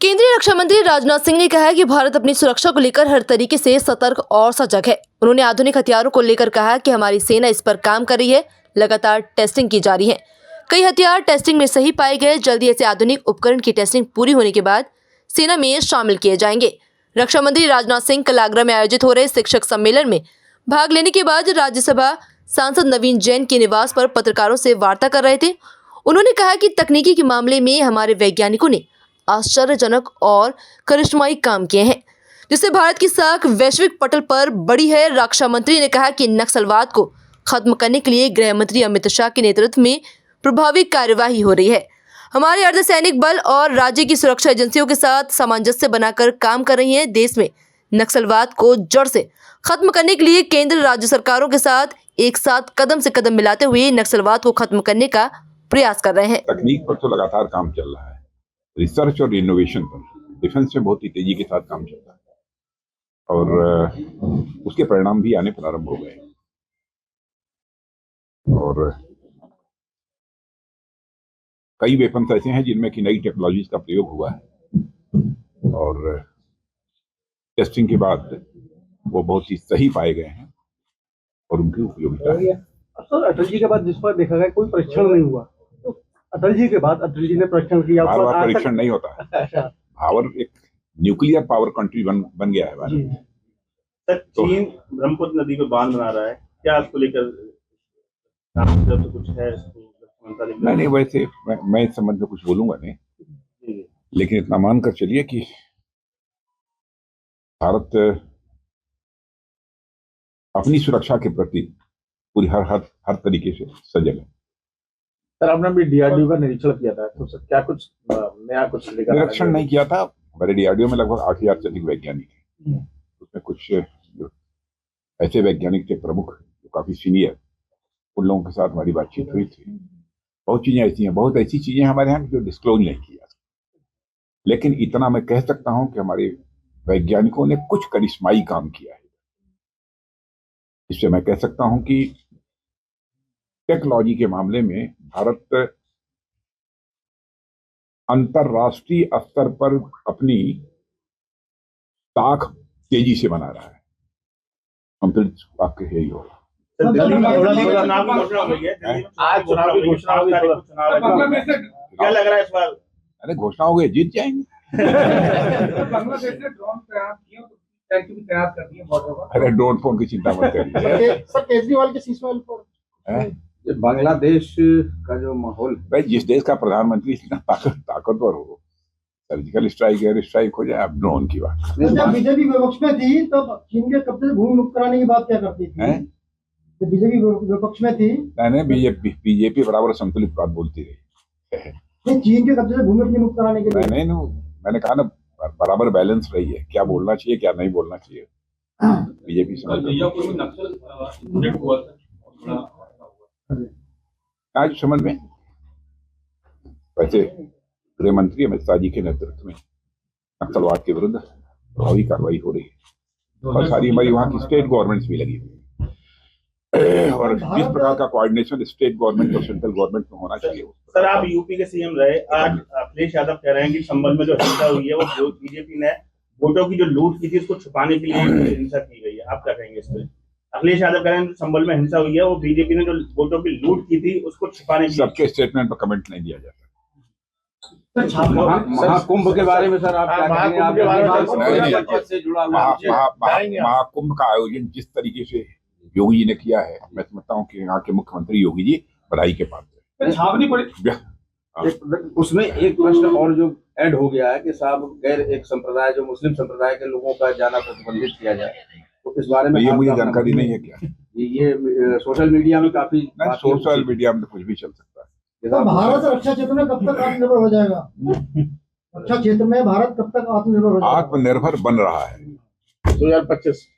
केंद्रीय रक्षा मंत्री राजनाथ सिंह ने कहा है कि भारत अपनी सुरक्षा को लेकर हर तरीके से सतर्क और सजग है। उन्होंने आधुनिक हथियारों को लेकर कहा कि हमारी सेना इस पर काम कर रही है, लगातार टेस्टिंग की जा रही है। कई हथियार टेस्टिंग में सही पाए गए। जल्दी ऐसे आधुनिक उपकरण की टेस्टिंग पूरी होने के बाद सेना में शामिल किए जाएंगे। रक्षा मंत्री राजनाथ सिंह कल आगरा में आयोजित हो रहे शिक्षक सम्मेलन में भाग लेने के बाद राज्यसभा सांसद नवीन जैन के निवास पर पत्रकारों से वार्ता कर रहे थे। उन्होंने कहा कि तकनीकी के मामले में हमारे वैज्ञानिकों ने आश्चर्यजनक और करिश्माई काम किए हैं, जिससे भारत की साख वैश्विक पटल पर बड़ी है। रक्षा मंत्री ने कहा कि नक्सलवाद को खत्म करने के लिए गृह मंत्री अमित शाह के नेतृत्व में प्रभावी कार्यवाही हो रही है। हमारे अर्धसैनिक बल और राज्य की सुरक्षा एजेंसियों के साथ सामंजस्य बनाकर काम कर रही हैं। देश में नक्सलवाद को जड़ से खत्म करने के लिए केंद्र राज्य सरकारों के साथ एक साथ कदम से कदम मिलाते हुए नक्सलवाद को खत्म करने का प्रयास कर रहे हैं। तकनीक पर तो लगातार काम चल रहा है, रिसर्च और इनोवेशन पर डिफेंस में बहुत ही तेजी के साथ काम चल रहा है और उसके परिणाम भी आने प्रारंभ हो गए। और कई वेपन्स ऐसे हैं जिनमें कि नई टेक्नोलॉजीज का प्रयोग हुआ है और टेस्टिंग के बाद वो बहुत ही सही पाए गए हैं और उनकी उपयोगिता है। सर, अटल जी के बाद जिस पर देखा गया कोई परीक्षण नहीं हुआ, तो अटल जी के बाद अटल जी ने परीक्षण किया। बार बार परीक्षण नहीं होता है। पावर एक न्यूक्लियर पावर कंट्री बन गया है भारत। सर, चीन ब्रह्मपुत्र नदी पे बांध बना रहा है, क्या आपको लेकर तो कुछ है? नहीं, वैसे मैं इस संबंध में कुछ बोलूंगा नहीं, लेकिन इतना मानकर चलिए कि भारत अपनी सुरक्षा के प्रति पूरी हर तरीके से सजग है। सर, आपने भी डीआरडीओ का निरीक्षण किया था, तो सर क्या कुछ नया कुछ निरीक्षण नहीं किया था। हमारे डीआरडीओ में लगभग 8,000 से अधिक वैज्ञानिक हैं। उसमें कुछ ऐसे वैज्ञानिक थे प्रमुख जो काफी सीनियर, उन लोगों के साथ हमारी बातचीत हुई थी। बहुत चीजें ऐसी हैं, बहुत ऐसी चीजें हमारे यहाँ जो डिस्क्लोज नहीं किया, लेकिन इतना मैं कह सकता हूं कि हमारे वैज्ञानिकों ने कुछ करिश्माई काम किया है। इससे मैं कह सकता हूं कि टेक्नोलॉजी के मामले में भारत अंतरराष्ट्रीय स्तर पर अपनी ताक तेजी से बना रहा है। हम तो आपके यही होगा। क्या लग रहा है इस बार? अरे घोषणा हो गई, जीत जाएंगे। अरे ड्रोन फोन की चिंता मत करिए। सर, केजरीवाल के सीजफायर पर बांग्लादेश का जो माहौल, भाई जिस देश का प्रधानमंत्री इतना ताकतवर हो, सर्जिकल स्ट्राइक एयर स्ट्राइक हो जाए, अब ड्रोन की बात। जब बीजेपी विपक्ष में थी तब चीन के कब्जे से भूमि मुक्त कराने की बात क्या करती थी? जब बीजेपी विपक्ष में थी, नहीं, बीजेपी बराबर संतुलित बात बोलती रही। चीन के कब्जे से भूमि अपनी मुक्त कराने के लिए नहीं, मैंने कहा ना, बराबर बैलेंस रही है, क्या बोलना चाहिए क्या नहीं बोलना चाहिए। बीजेपी आज समझ में, वैसे गृह मंत्री अमित शाह जी के नेतृत्व में नक्सलवाद के विरुद्ध प्रभावी कार्रवाई हो रही है और सारी हमारी वहाँ की स्टेट गवर्नमेंट्स भी लगी हुई है और जिस प्रकार का कोऑर्डिनेशन स्टेट गवर्नमेंट और सेंट्रल गवर्नमेंट में होना चाहिए। सर, आप यूपी के सीएम रहे, आज अखिलेश यादव कह रहे हैं कि संबल में जो हिंसा हुई है वो बीजेपी ने वोटों की जो लूट की थी उसको छुपाने के लिए हिंसा की गई है। आप क्या कहेंगे इस पर? अखिलेश यादव कह रहे हैं संबल में हिंसा हुई है वो बीजेपी ने जो वोटों की लूट की थी उसको छुपाने के लिए। सबके स्टेटमेंट पर कमेंट नहीं दिया जाता। महाकुंभ के बारे में सर आप क्या कहेंगे? महाकुंभ का आयोजन जिस तरीके से योगी जी ने किया है, मैं समझता हूँ कि यहाँ के मुख्यमंत्री योगी जी बधाई के पात्र हैं। उसमें एक प्रश्न और जो ऐड हो गया है कि साहब गैर एक संप्रदाय जो मुस्लिम संप्रदाय के लोगों का जाना प्रतिबंधित किया जाए, तो इस बारे में ये मुझे जानकारी नहीं है। क्या ये सोशल मीडिया में काफी, सोशल मीडिया में कुछ भी चल सकता है। तो भारत रक्षा क्षेत्र में कब तक आत्मनिर्भर हो जाएगा? रक्षा क्षेत्र में भारत कब तक आत्मनिर्भर हो जाएगा? आत्मनिर्भर बन रहा है 2025।